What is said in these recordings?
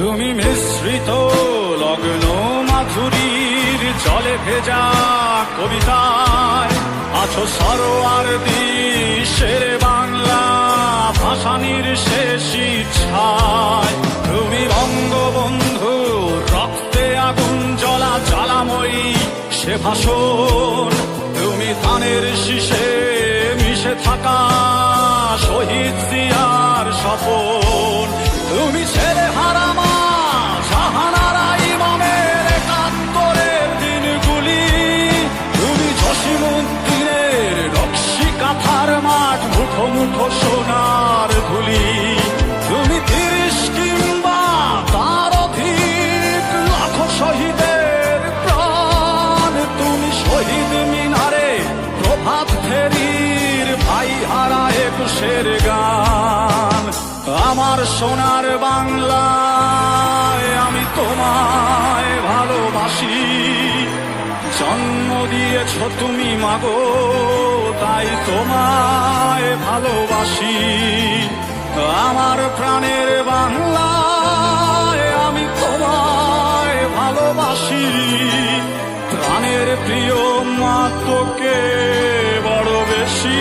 তুমি মিশ্রিত লগ্ন মাধুরীর জলে ভেজা কবিতায় আছো সরোয়ার্দী শের বাংলা ভাসানির শেষ ইচ্ছায়। তুমি বঙ্গবন্ধু রক্তে আগুন জ্বলা জ্বালাময়ী সে ভাষণ। তুমি ধানের শীষে মিশে থাকা শহীদ জিয়ার স্বপন। তুমি ছেলে হারা মা জাহানারা ইমামের একাত্তরের দিনগুলি। তুমি জসিমউদ্দিনের নকশি কাঁথার মাঠ মুঠো মুঠো সোনার ধুলি। তুমি ৩০ কিংবা তার অধিক লাখো শহীদের প্রাণ। তুমি শহীদ মিনারে প্রভাত ফেরির ভাই হারা ২১-এর গান। আমার সোনার বাংলায় আমি তোমায় ভালোবাসি। জন্ম দিয়েছ তুমি মাগো তাই তোমায় ভালোবাসি। আমার প্রাণের বাংলায় আমি তোমায় ভালোবাসি। প্রাণের প্রিয় মা তোকে বড় বেশি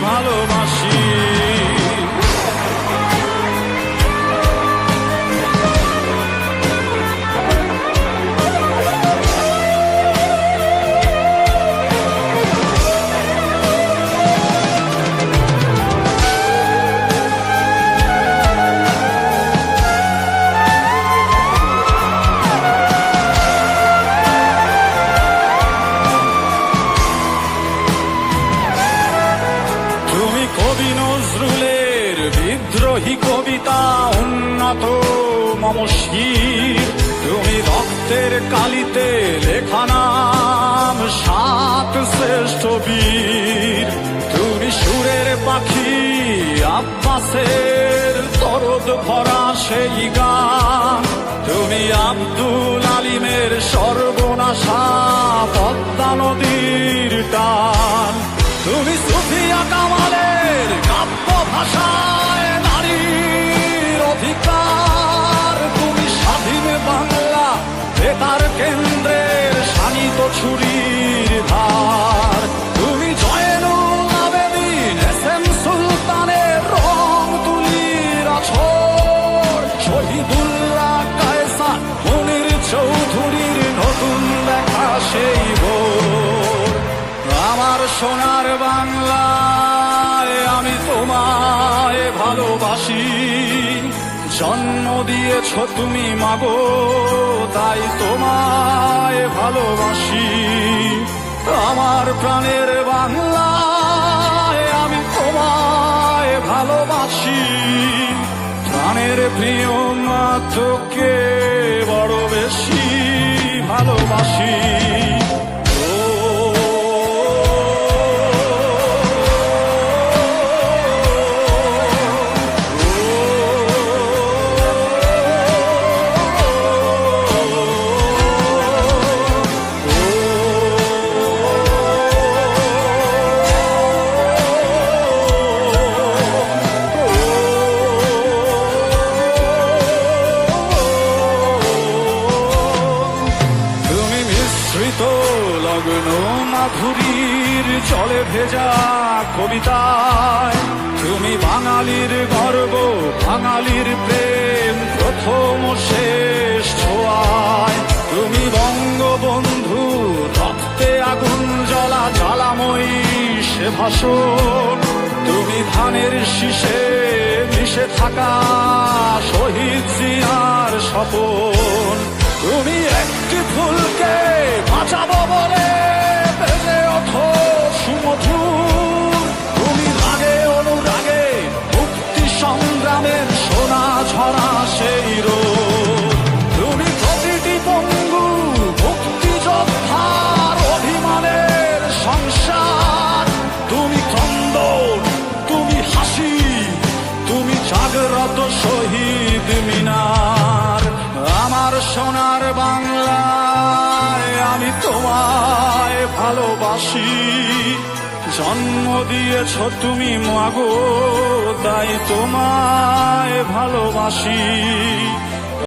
ভালোবাসি। কবি নজরুলের বিদ্রোহী কবিতা উন্নত মম শির। তুমি রক্তের কালিতে লেখা নাম ৭ শ্রেষ্ঠ বীর। তুমি সুরের পাখি আব্বাসের দরদ ভরা সেই গান। তুমি আব্দুল আলিমের সর্বনাশা পদ্মা নদীর টান। তুমি সুফিয়া কামালের কাব্য ভাষায় নারীর অধিকার। তুমি স্বাধীন বাংলা বেতার কেন্দ্রের শানিত ছুরির ধার। তুমি জয়নুল আবেদিন এস.এম. সুলতানের রং তুলির আছর। শহীদুল্লাহ কায়সার মুনির চৌধুরীর নতুন দেখা সেই ভোর। আমার সোনার বাংলায় আমি তোমায় ভালোবাসি। জন্ম দিয়েছ তুমি মাগো তাই তোমায় ভালোবাসি। আমার প্রাণের বাংলায় আমি তোমায় ভালোবাসি। প্রাণের প্রিয় মা তোকে বড় বেশি ভালোবাসি। লগ্ন মাধুরীর জলে ভেজা কবিতায় তুমি বাঙালির গর্ব বাঙালির প্রেম প্রথম শেষ ছোঁয়ায়। তুমি বঙ্গবন্ধু রক্তে আগুন জ্বলা জ্বালাময়ী সে ভাষণ। তুমি ধানের শীষে মিশে থাকা শহীদ জিয়ার স্বপন। তুমি একটি ফুলকে বাঁচাবো বলে বেজে ওঠো সুমধুর। তুমি রাগে অনুরাগে মুক্তি সংগ্রামের সোনা ঝরা সেই রোদ। তুমি প্রতিটি পঙ্গু মুক্তিযোদ্ধার অভিমানের সংসার। তুমি ক্রন্দন তুমি হাসি তুমি জাগ্রত শহীদ মিনার। আমার সোনার বাংলায় আমি তোমায় ভালোবাসি। জন্ম দিয়েছ তুমি মাগো তাই তোমায় ভালোবাসি।